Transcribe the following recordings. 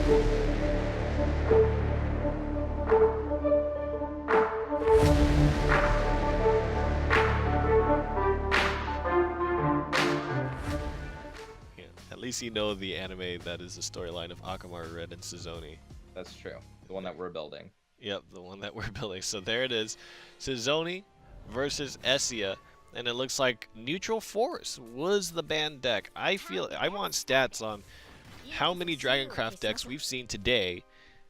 Yeah, at least you know the anime that is the storyline of Akamaru Red and Sizouney. That's true. The one that we're building. Yep, the one that we're building. So there it is. Sizouney versus Essia. And it looks like Neutral Force was the banned deck. I want stats on how many Dragoncraft decks we've seen today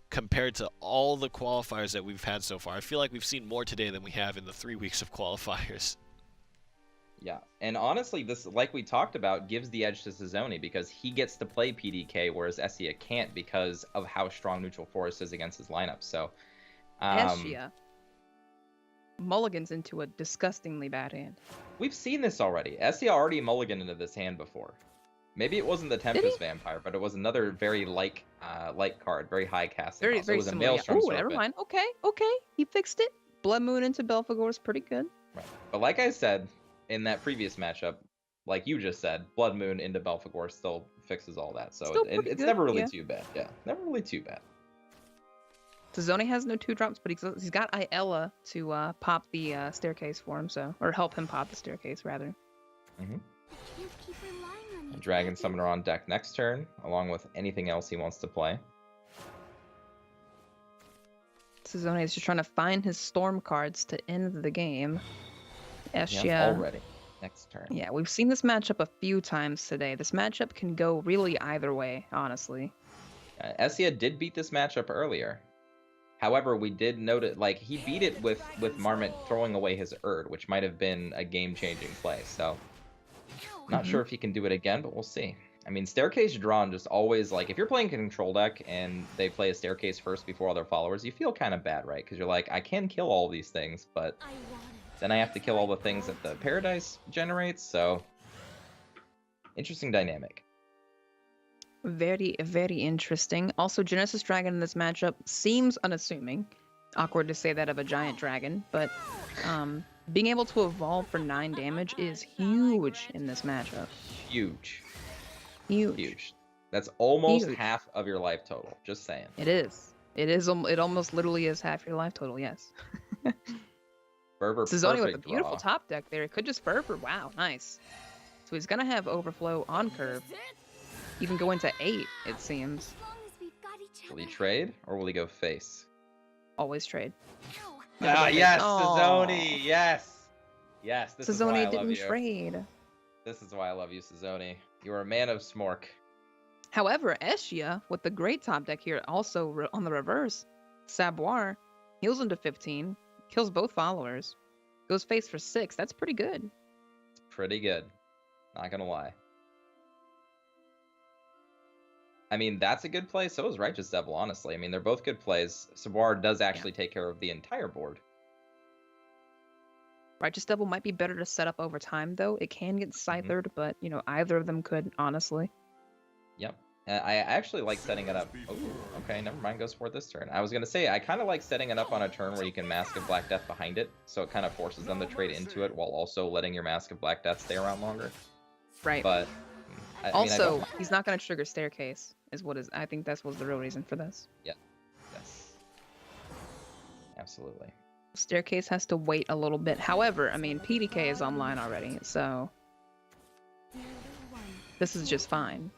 compared to all the qualifiers that we've had so far. I feel like we've seen more today than we have in the 3 weeks of qualifiers. Yeah, and honestly, this, like we talked about, gives the edge to Sizouney because he gets to play PDK, whereas Essia can't because of how strong Neutral Force is against his lineup. So, Essia mulligans into a disgustingly bad hand. We've seen this already. Essia already mulliganed into this hand before. Maybe it wasn't the Tempest Vampire, but it was another very light card, very high casting. Very, cost. very It was a similar. Maelstrom Oh, never Serpent. mind. Okay. He fixed it. Blood Moon into Belphegor is pretty good. Right. But like I said in that previous matchup, like you just said, Blood Moon into Belphegor still fixes all that. So it's never really too bad. Yeah, never really too bad. Sizouney has no 2-drops, but he's got Iella to pop the staircase for him, or help him pop the staircase, rather. Mm-hmm. A Dragon Summoner on deck next turn, along with anything else he wants to play. Sizouney is just trying to find his Storm cards to end the game. Essia. Yeah, already. Next turn. Yeah, we've seen this matchup a few times today. This matchup can go really either way, honestly. Essia did beat this matchup earlier. However, we did note it, like, he beat it with Marmot throwing away his Erd, which might have been a game-changing play. So, not sure if he can do it again, but we'll see. I mean, Staircase Drawn just always, like, if you're playing a control deck and they play a Staircase first before other followers, you feel kind of bad, right? Because you're like, I can kill all these things, but then I have to kill all the things that the Paradise generates, so interesting dynamic. Very, very interesting. Also, Genesis Dragon in this matchup seems unassuming. Awkward to say that of a giant dragon, but being able to evolve for 9 damage is huge in this matchup. Huge. Huge. That's almost half of your life total. Just saying. It is. It almost literally is half your life total, yes. Fervor Sizouney with a perfect beautiful draw. top deck there. It could just Fervor. Wow, nice. So he's going to have Overflow on curve. Even go into 8, it seems. Will he trade or will he go face? Always trade. Yes, Aw. Sizouney. Yes. This is why I Sizouney love didn't you. trade. This is why I love you, Sizouney. You are a man of Smork. However, Essia, with the great top deck here, also on the reverse, Saboir, heals into 15, kills both followers, goes face for 6. That's pretty good. It's pretty good. Not gonna lie. I mean, that's a good play. So is Righteous Devil, honestly. I mean, they're both good plays. Saboir does actually take care of the entire board. Righteous Devil might be better to set up over time, though. It can get scythered, but, either of them could, honestly. Yep. I actually like setting it up. Oh, okay, never mind. Goes for it this turn. I was going to say, I kind of like setting it up on a turn where you can Mask of Black Death behind it, so it kind of forces them to trade into it while also letting your Mask of Black Death stay around longer. Right. But also, he's not going to trigger Staircase, I think that was the real reason for this. Yeah. Yes. Absolutely. Staircase has to wait a little bit. However, I mean, PDK is online already, so this is just fine.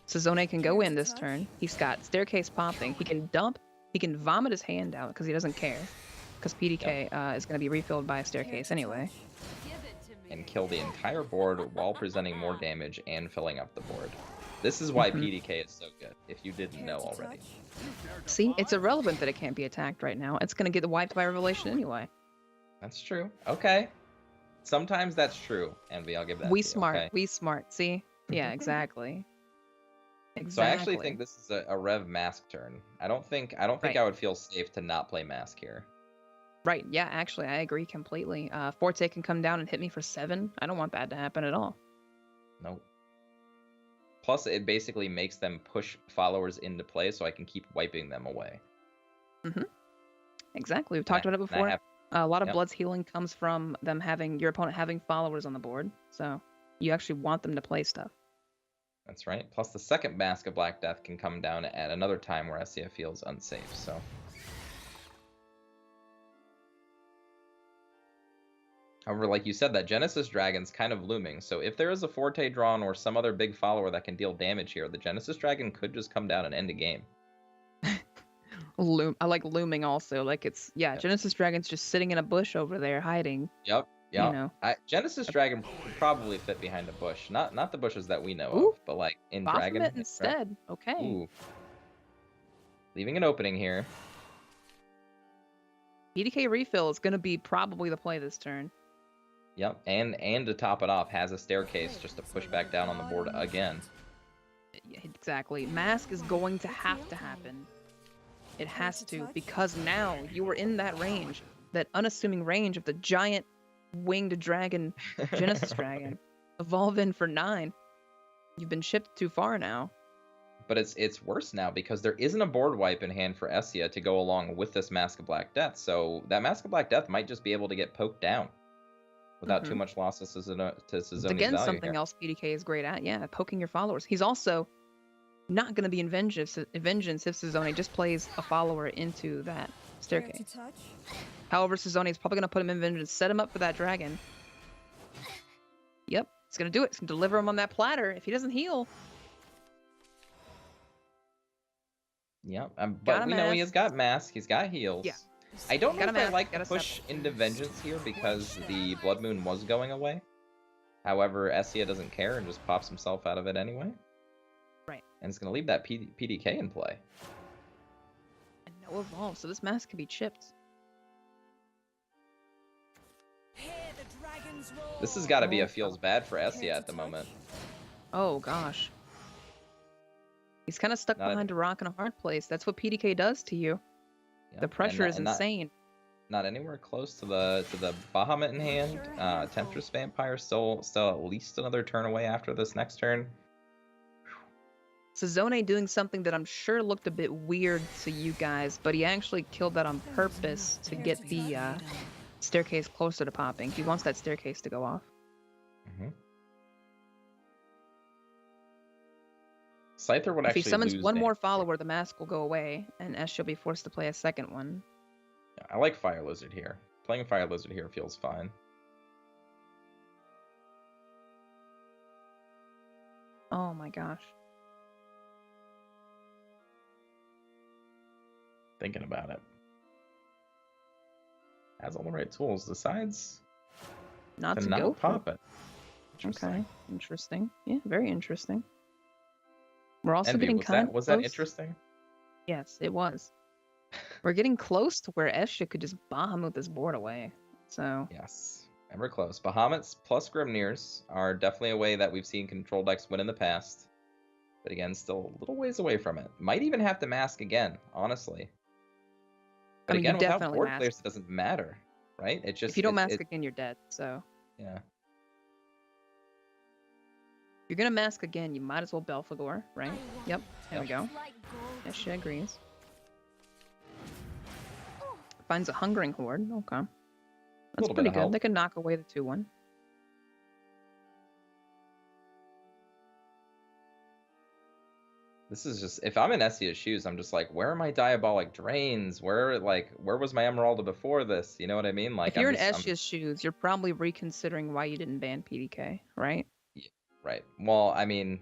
Sizouney can go in this turn. He's got Staircase popping. He can dump. He can vomit his hand out because he doesn't care. Because PDK is going to be refilled by a Staircase anyway. And kill the entire board while presenting more damage and filling up the board. This is why PDK is so good, if you didn't know already. See, it's irrelevant that it can't be attacked right now. It's going to get wiped by Revelation anyway. That's true. Okay. Sometimes that's true, Envy. I'll give that to you, Smart. okay? We smart. See? Yeah, exactly. So I actually think this is a Rev Mask turn. I don't think I would feel safe to not play Mask here. Right. Yeah, actually, I agree completely. Forte can come down and hit me for 7. I don't want that to happen at all. Nope. Plus, it basically makes them push followers into play so I can keep wiping them away. Exactly. We've talked about it before. A lot of Blood's healing comes from them your opponent having followers on the board. So you actually want them to play stuff. That's right. Plus the second Mask of Black Death can come down at another time where Essia feels unsafe, so. However, like you said, that Genesis Dragon's kind of looming, so if there is a Forte drawn or some other big follower that can deal damage here, the Genesis Dragon could just come down and end a game. I like looming also. Like it's, yeah, Genesis Dragon's just sitting in a bush over there hiding. Yep. You know. Genesis Dragon would probably fit behind a bush. Not the bushes that we know Ooh, of, but like in Baphomet Dragon. instead. Okay. Ooh. Leaving an opening here. PDK refill is going to be probably the play this turn. Yep, and to top it off, has a staircase just to push back down on the board again. Yeah, exactly. Mask is going to have to happen. It has to, because now you are in that range, that unassuming range of the giant winged dragon, Genesis Dragon. Evolve in for 9. You've been shipped too far now. But it's worse now because there isn't a board wipe in hand for Essia to go along with this Mask of Black Death. So that Mask of Black Death might just be able to get poked down without too much losses to Sizouney's Again, value something here. else PDK is great at. Yeah, poking your followers. He's also not going to be in vengeance if Sizouney just plays a follower into that staircase. However, Sizouney is probably going to put him in vengeance, set him up for that dragon. Yep, it's going to do it. It's going to deliver him on that platter. If he doesn't heal... Yeah, but we know he has got Mask, he's got heals. Yeah. I don't know if I like the gotta push into Vengeance here because the Blood Moon was going away. However, Essia doesn't care and just pops himself out of it anyway. Right. And it's going to leave that PDK in play. And no evolve, so this Mask can be chipped. This has got to be a feels bad for Essia at the moment. Oh, gosh. He's kind of stuck Not behind a rock and a hard place. That's what PDK does to you. Yep. The pressure is insane. Not anywhere close to the Bahamut in hand. Temptress Vampire still at least another turn away after this next turn. Sizouney doing something that I'm sure looked a bit weird to you guys, but he actually killed that on purpose to get the staircase closer to popping. He wants that staircase to go off. Mm-hmm. Scyther would if actually he summons lose one more damage. follower, the mask will go away, and Essia will be forced to play a second one. Yeah, I like Fire Lizard here. Playing Fire Lizard here feels fine. Oh my gosh. Thinking about it. Has all the right tools. Decides Not to to not go for pop it. it. Interesting. Okay, interesting. Yeah, very interesting. We're also Envy, getting was kind that of was close. that interesting? Yes, it was. We're getting close to where Essia could just Bahamut this board away. So Yes. Ever close. Bahamuts plus Grimnirs are definitely a way that we've seen control decks win in the past. But again, still a little ways away from it. Might even have to mask again, honestly. But I mean, you again, without definitely board mask. players, it doesn't matter, right? It just if you don't it- mask it- again, you're dead. So yeah. if you're gonna mask again, you might as well Belphegor, right? Yep. There we go. Essia agrees. Finds a Hungering Horde. Okay. That's Little bit pretty of good. help. They can knock away the 2-1. This is just, if I'm in Essia's shoes, I'm just like, where are my Diabolic Drains? Where was my Emeralda before this? You know what I mean? Like, If you're I'm in just- Eschia's shoes, you're probably reconsidering why you didn't ban PDK, right? Right. Well, I mean,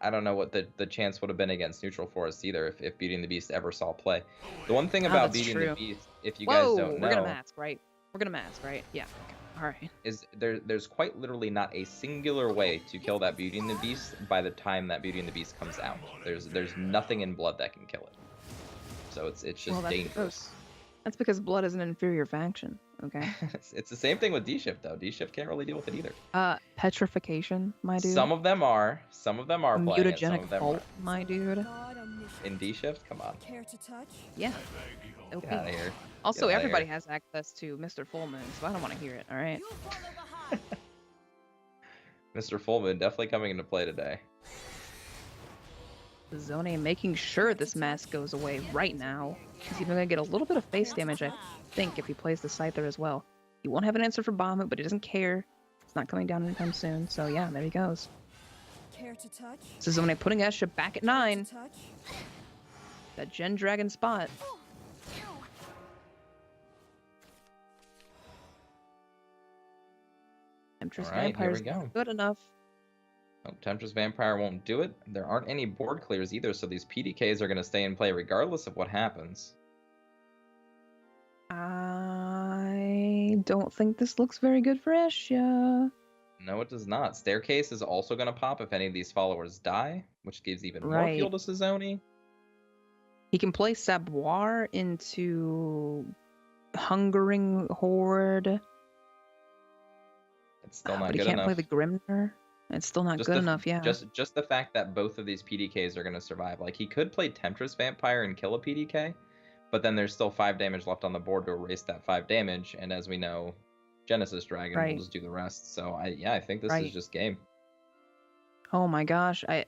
I don't know what the chance would have been against Neutral Forest either if Beauty and the Beast ever saw play. The one thing about that's Beauty and true. the Beast, if you Whoa, guys don't we're gonna know, mask, right? We're gonna mask, right? Yeah. Okay. All right. is there's quite literally not a singular way to kill that Beauty and the Beast by the time that Beauty and the Beast comes out. There's nothing in blood that can kill it. So it's just Well, that's dangerous. That's because Blood is an inferior faction. Okay. It's the same thing with D-Shift though. D-Shift can't really deal with it either. Petrification, my dude. Some of them are playing it, some Mutagenic of them cult, aren't. my dude. In D-Shift, come on, Care to touch? Yeah. get Okay. out of here. Also, Get outta everybody here. has access to Mr. Full Moon, so I don't want to hear it. All right. You follow behind. Mr. Fullmoon definitely coming into play today. Sizouney making sure this mask goes away right now. He's even gonna get a little bit of face damage, I think, if he plays the Scyther as well. He won't have an answer for Bahamut, but he doesn't care. It's not coming down anytime soon. So yeah, there he goes. Sizouney putting Essia back at 9. That Gen Dragon spot. Temptress All right, here Vampire's we go. not good enough. Oh, Temptress Vampire won't do it. There aren't any board clears either, so these PDKs are going to stay in play regardless of what happens. I don't think this looks very good for Essia. No, it does not. Staircase is also going to pop if any of these followers die, which gives even more Right. fuel to Sizouney. He can play Saboir into Hungering Horde. It's still not but he good can't enough. play the Grimner. It's still not good enough, yeah. Just the fact that both of these PDKs are going to survive. Like, he could play Temptress Vampire and kill a PDK, but then there's still 5 damage left on the board to erase that 5 damage, and as we know, Genesis Dragon Right. will just do the rest. So, I think this Right. is just game. Oh my gosh, I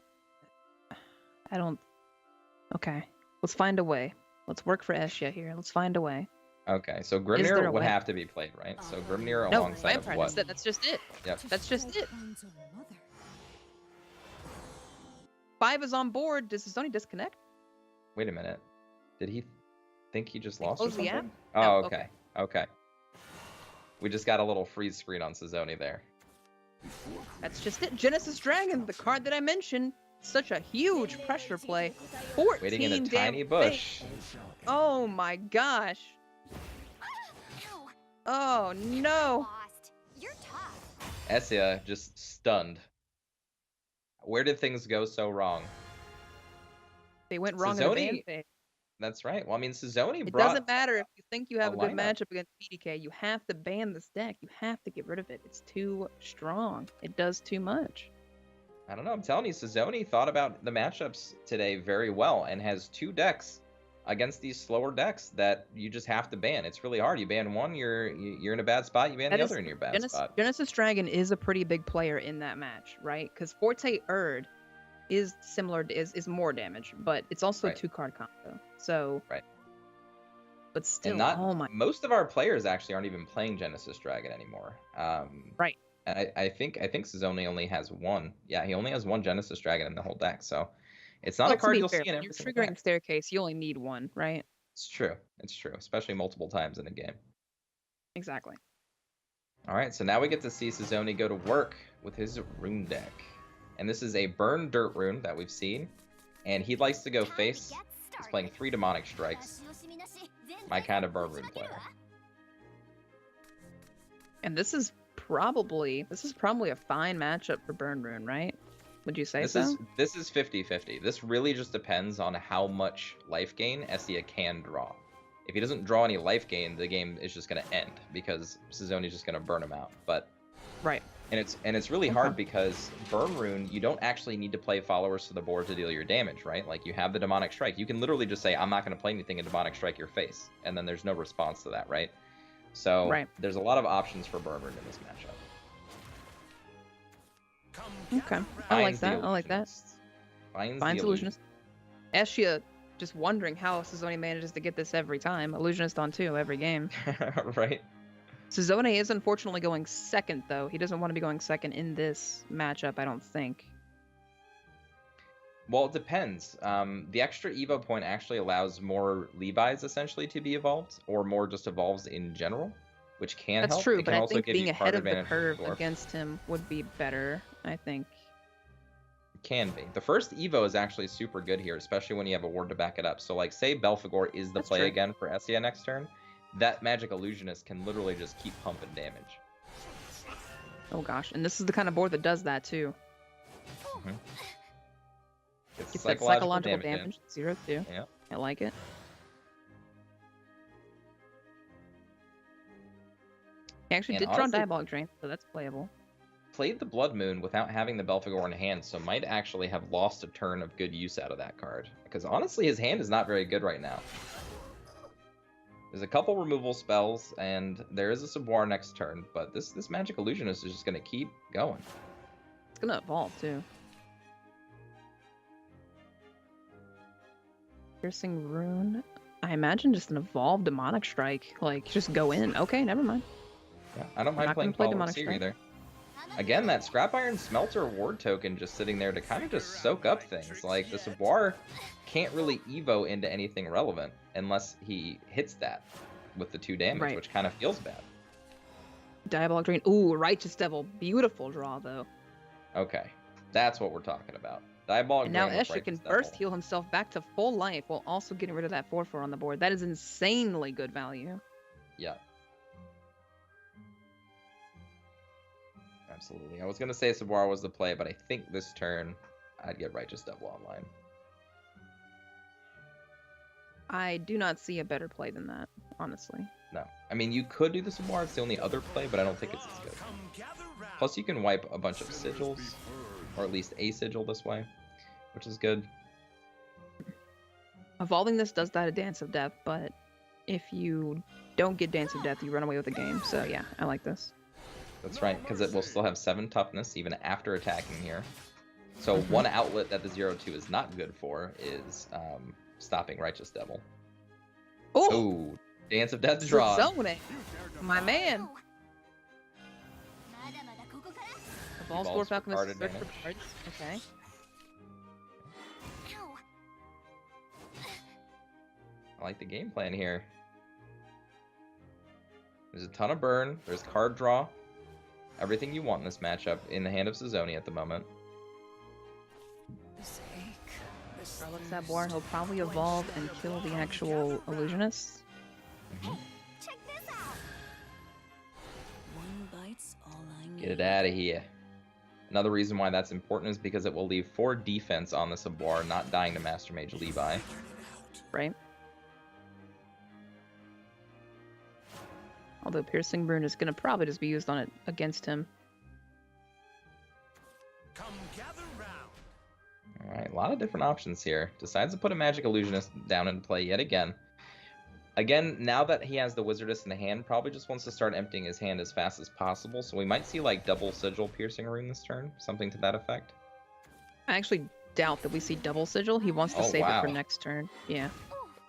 don't... Okay, let's find a way. Let's work for Essia here. Let's find a way. Okay, so there Grimnir a would way? have to be played, right? So Grimnir No, alongside of Vampire, what? that's just it. Yep. That's just it. 5 is on board. Does Sizouney disconnect? Wait a minute. Did he think he just lost or close the something? app? Oh, No, okay. Okay. We just got a little freeze screen on Sizouney there. That's just it. Genesis Dragon, the card that I mentioned. Such a huge pressure play. 14 Waiting in a damn tiny bush. things. Oh my gosh. Oh no. Essia just stunned. Where did things go so wrong? They went wrong in the Sizouney van phase. That's right. Well, I mean, Sizouney It brought... doesn't matter if you think you have a a good lineup. matchup against PDK. You have to ban this deck. You have to get rid of it. It's too strong. It does too much. I don't know. I'm telling you, Sizouney thought about the matchups today very well and has 2 decks against these slower decks that you just have to ban. It's really hard. You ban one, you're in a bad spot. You ban That the is- other in your bad spot. Genesis Dragon is a pretty big player in that match, right? Because Forte Erd is similar, is more damage, but it's also Right. a 2-card combo. So, Right. But still, And not oh my, most of our players actually aren't even playing Genesis Dragon anymore. Right. And I think Sizouney only has 1. Yeah, he only has 1 Genesis Dragon in the whole deck. So it's not well, a card to be you'll fair, see in when every you're single triggering deck. Staircase, you only need 1, right? It's true. It's true, especially multiple times in a game. Exactly. All right, so now we get to see Sizouney go to work with his rune deck. And this is a burn dirt rune that we've seen. And he likes to go face. He's playing 3 demonic strikes. My kind of burn rune player. And this is probably a fine matchup for Burn Rune, right? Would you say This so? is 50-50. This really just depends on how much life gain Essia can draw. If he doesn't draw any life gain, the game is just going to end because Sizouney's just going to burn him out. But Right. and it's really hard because burn rune, you don't actually need to play followers to the board to deal your damage, right? Like, you have the demonic strike. You can literally just say, I'm not going to play anything and demonic strike your face, and then there's no response to that, right? So Right. there's a lot of options for burn rune in this matchup. Okay. I like Finds the that. I like that. illusionist. Finds Fine the Illusionist. Essia just wondering how Sizouney manages to get this every time. Illusionist on 2 every game. illusionist. Right? Sizouney is unfortunately going second, though. He doesn't want to be going second in this matchup, I don't think. Well, it depends. The extra Evo point actually allows more Levi's essentially to be evolved, or more just evolves in general, which can That's help. true, It but can I also think give being you card ahead of the advantage curve with Dwarf. against him would be better, I think. Can be. The first Evo is actually super good here, especially when you have a ward to back it up. So, like, say Belphegor is the That's play true. again for Essia next turn, that Magic Illusionist can literally just keep pumping damage. Oh gosh, and this is the kind of board that does that too. It's Gets that psychological in. damage, 0-2. Yeah. I like it. He actually And did draw honestly- Diabolic Drain, so that's playable. Played the Blood Moon without having the Belphegor in hand, so might actually have lost a turn of good use out of that card. Because honestly, his hand is not very good right now. There's a couple removal spells, and there is a Saboir next turn, but this Magic Illusionist is just going to keep going. It's gonna evolve too. Piercing Rune. I imagine just an evolved Demonic Strike. Like, just go in. Okay, never mind. Yeah, I don't mind not playing gonna play followers Demonic here Strike. either. Again, that Scrap Iron Smelter Ward token just sitting there to kind of just soak up things. Like, the Savoir can't really Evo into anything relevant unless he hits that with the 2 damage, Right. which kind of feels bad. Diabolic Drain. Ooh, Righteous Devil. Beautiful draw, though. Okay, that's what we're talking about. Diabolic And now Drain with Essia can Righteous burst Devil. heal himself back to full life while also getting rid of that 4/4 on the board. That is insanely good value. Yeah. Absolutely. I was going to say Savoir was the play, but I think this turn I'd get Righteous Devil online. I do not see a better play than that, honestly. No. I mean, you could do the Savoir. It's the only other play, but I don't think it's as good. Plus, you can wipe a bunch of sigils, or at least a sigil this way, which is good. Evolving this does that a Dance of Death, but if you don't get Dance of Death, you run away with the game. So yeah, I like this. That's right, because it will still have 7 toughness even after attacking here. So one outlet that the 0/2 is not good for is stopping Righteous Devil. Oh, Dance of Death draw. Sizouney, my man. Evolves Evolves for Falcon card search for advantage. cards. Okay. I like the game plan here. There's a ton of burn. There's card draw. Everything you want in this matchup in the hand of Sizouney at the moment. Charlotte Savoir, he'll probably evolve and kill the actual illusionist. Get it out of here. Another reason why that's important is because it will leave 4 defense on the Savoir, not dying to Master Mage Levi. Right. Although Piercing Rune is going to probably just be used on it against him. Alright, a lot of different options here. Decides to put a Magic Illusionist down in play yet again. Again, now that he has the Wizardess in the hand, probably just wants to start emptying his hand as fast as possible, so we might see like double Sigil Piercing Rune this turn, something to that effect. I actually doubt that we see double Sigil. He wants to save it for wow. next turn. Yeah,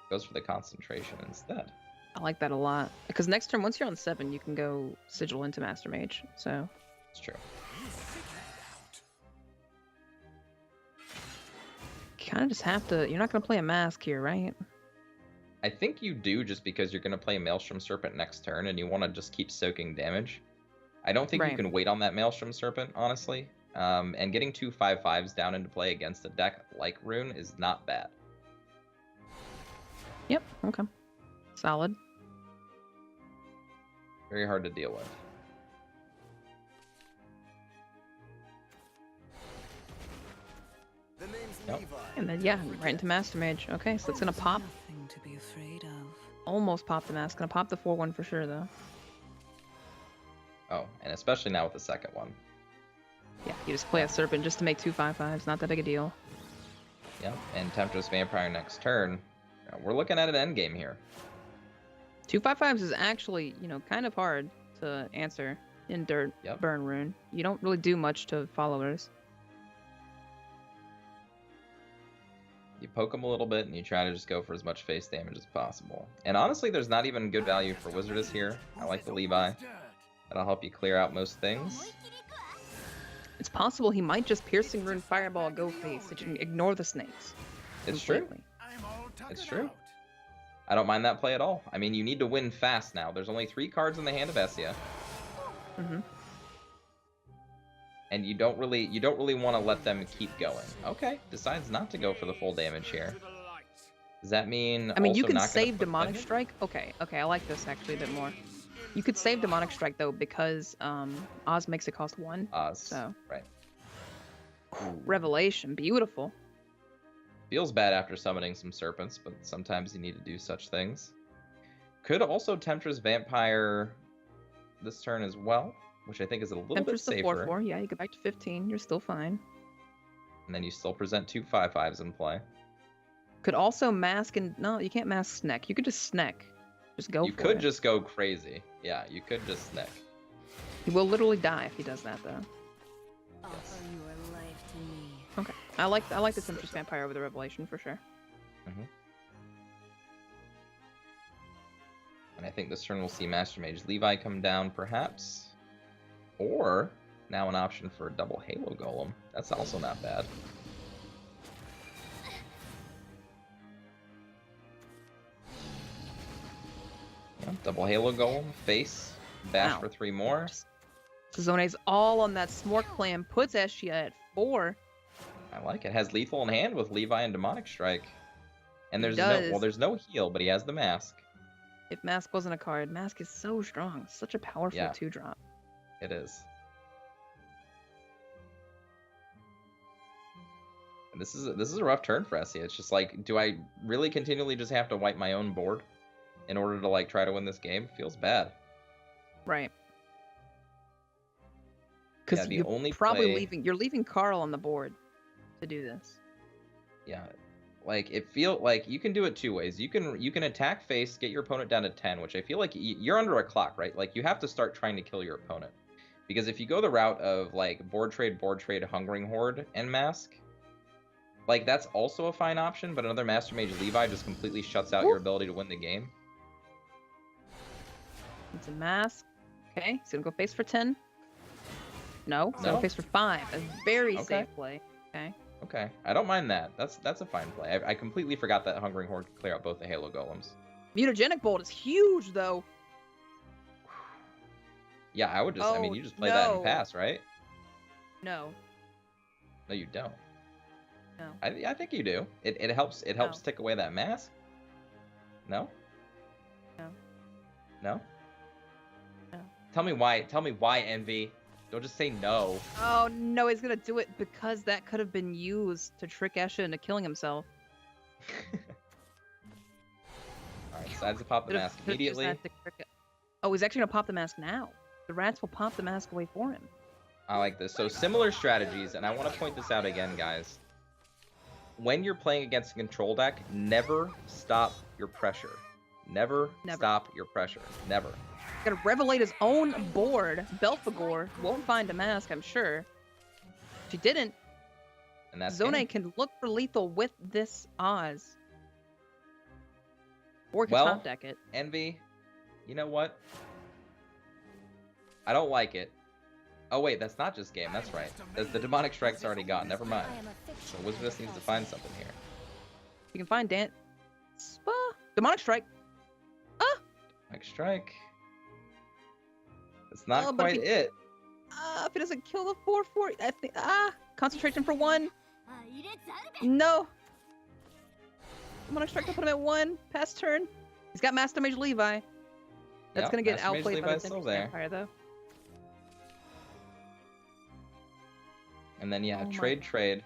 Goes for the concentration instead. I like that a lot. Because next turn, once you're on 7, you can go Sigil into Master Mage. So It's true. kind of just have to. You're not going to play a mask here, right? I think you do just because you're going to play Maelstrom Serpent next turn and you want to just keep soaking damage. I don't think you Right. can wait on that Maelstrom Serpent, honestly. And getting 2 5/5s down into play against a deck like Rune is not bad. Yep. Okay. Solid. Very hard to deal with. Yep. And then yeah, right into Master Mage. Okay, so it's gonna pop. Nothing to be afraid of. Almost pop the mask. Gonna pop the 4/1 for sure though. Oh, and especially now with the second one. Yeah, you just play a Serpent just to make 2 5/5s. Not that big a deal. Yep, and Temptress Vampire next turn. We're looking at an endgame here. 2 5/5s is actually, kind of hard to answer in Dirt Yep. Burn Rune. You don't really do much to followers. You poke them a little bit and you try to just go for as much face damage as possible. And honestly, there's not even good value for Wizardess here. I like the Levi. That'll help you clear out most things. It's possible he might just Piercing Rune Fireball go face and you can ignore the snakes. It's true. completely. It's true. I don't mind that play at all. I mean, you need to win fast now. There's only 3 cards in the hand of Essia. hmm And you don't really want to let them keep going. Okay, decides not to go for the full damage here. Does that mean I mean, you also can not gonna save put Demonic Legend? Strike. Okay, I like this actually a bit more. You could save Demonic Strike though because Oz makes it cost 1. Oz, So. right. Revelation, beautiful. Feels bad after summoning some serpents, but sometimes you need to do such things. Could also Temptress Vampire this turn as well, which I think is a little bit Temptress to safer. 4/4. Yeah, you get back to 15. You're still fine. And then you still present 2 5/5s in play. Could also mask and no, you can't mask Sneck. You could just Sneck. Just go You for could it. just go crazy. Yeah, you could just snick. He will literally die if he does that though. Offer your life to me. Okay. I like the Temptress Vampire over the Revelation for sure. And I think this turn we'll see Master Mage Levi come down, perhaps. Or, now an option for a double Halo Golem. That's also not bad. Yeah, double Halo Golem, face, bash Wow. for 3 more. Sizoune's all on that Smork plan, puts Essia at 4. I like it. Has lethal in hand with Levi and Demonic Strike. And there's does. there's no heal, but he has the mask. If Mask wasn't a card, Mask is so strong. Such a powerful Yeah. 2-drop. It is. And this is a rough turn for Essia. It's just like, do I really continually just have to wipe my own board in order to like try to win this game? Feels bad. Right. Yeah, Because the you're only probably play- you're leaving Carl on the board to do this. Yeah. Like it feel like you can do it 2 ways. You can attack face, get your opponent down to 10, which I feel like you're under a clock, right? Like you have to start trying to kill your opponent. Because if you go the route of like board trade, Hungering Horde, and Mask, like that's also a fine option, but another Master Mage Levi just completely shuts out your ability to win the game. It's a Mask. Okay, he's gonna go face for 10. No, he's gonna No? go face for 5. A very Okay. safe play. Okay. Okay, I don't mind that. That's a fine play. I completely forgot that Hungering Horde could clear out both the Halo Golems. Mutagenic Bolt is huge though. Yeah, I would just. I mean, Oh, you just play that no. and pass, right? No. No, you don't. No. I think you do. It helps take away that mask. No. No. No. No. Tell me why, Envy. Don't just say no. Oh no, he's gonna do it because that could have been used to trick Essia into killing himself. All right, decides to pop the mask Could've used immediately. that to trick it. Oh, he's actually gonna pop the mask now. The rats will pop the mask away for him. I like this. So similar strategies, and I want to point this out again, guys. When you're playing against a control deck, never stop your pressure. Never. Stop your pressure. Never. Gotta revelate his own board. Belphegor won't find a mask, I'm sure. If he didn't, And that's Zone game. can look for lethal with this Oz. Or can Well, top deck it. Envy. You know what? I don't like it. Oh wait, that's not just game. That's right. The demonic strike's already gone. Never mind. So Wizardess needs to find something here. You can find Demonic Strike. Demonic strike. It's not Oh, but if quite he- it. If it doesn't kill the 4/4, I think. Concentration for 1. No. Demonic Strike to put him at 1. Pass turn. He's got Master Mage Levi. That's Yep, gonna get Master Mage outplayed by Levi's the still Tempest there. Vampire, though. And then yeah, Oh my- trade.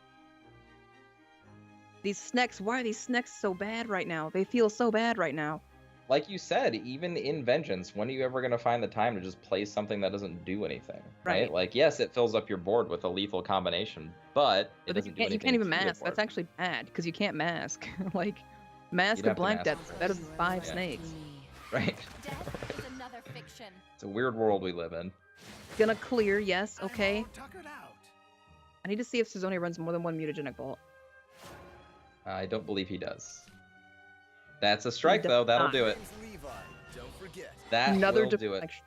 These snacks, why are these snacks so bad right now? They feel so bad right now. Like you said, even in Vengeance, when are you ever gonna find the time to just play something that doesn't do anything? Right. Like yes, it fills up your board with a lethal combination, but it But doesn't do anything. you can't even to your mask. board. That's actually bad because you can't mask. Like, mask You'd a have to blank mask death is better than 5 Yeah. snakes. Right. Death is another fiction. It's a weird world we live in. Gonna clear, yes, okay. I need to see if Sizouney runs more than 1 Mutagenic Bolt. I don't believe he does. That's a strike does though. That'll not. do it. That Another will do it. deflection.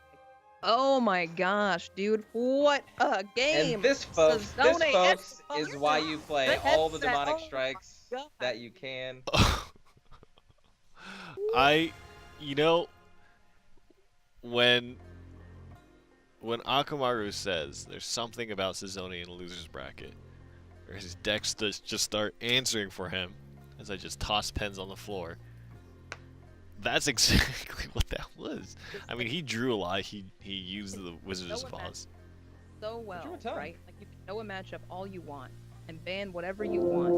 Oh my gosh, dude. What a game! And this, folks, Sizouney is why you play the all the headset. demonic Oh my strikes God. that you can. You know, when Akamaru says there's something about Sizouney in a loser's bracket, or his decks just start answering for him, as I just toss pens on the floor. That's exactly what that was. I mean, he drew a lot. He used the Wizards of Oz. So well, Drew a ton. right? Like, you can know a matchup all you want and ban whatever you want.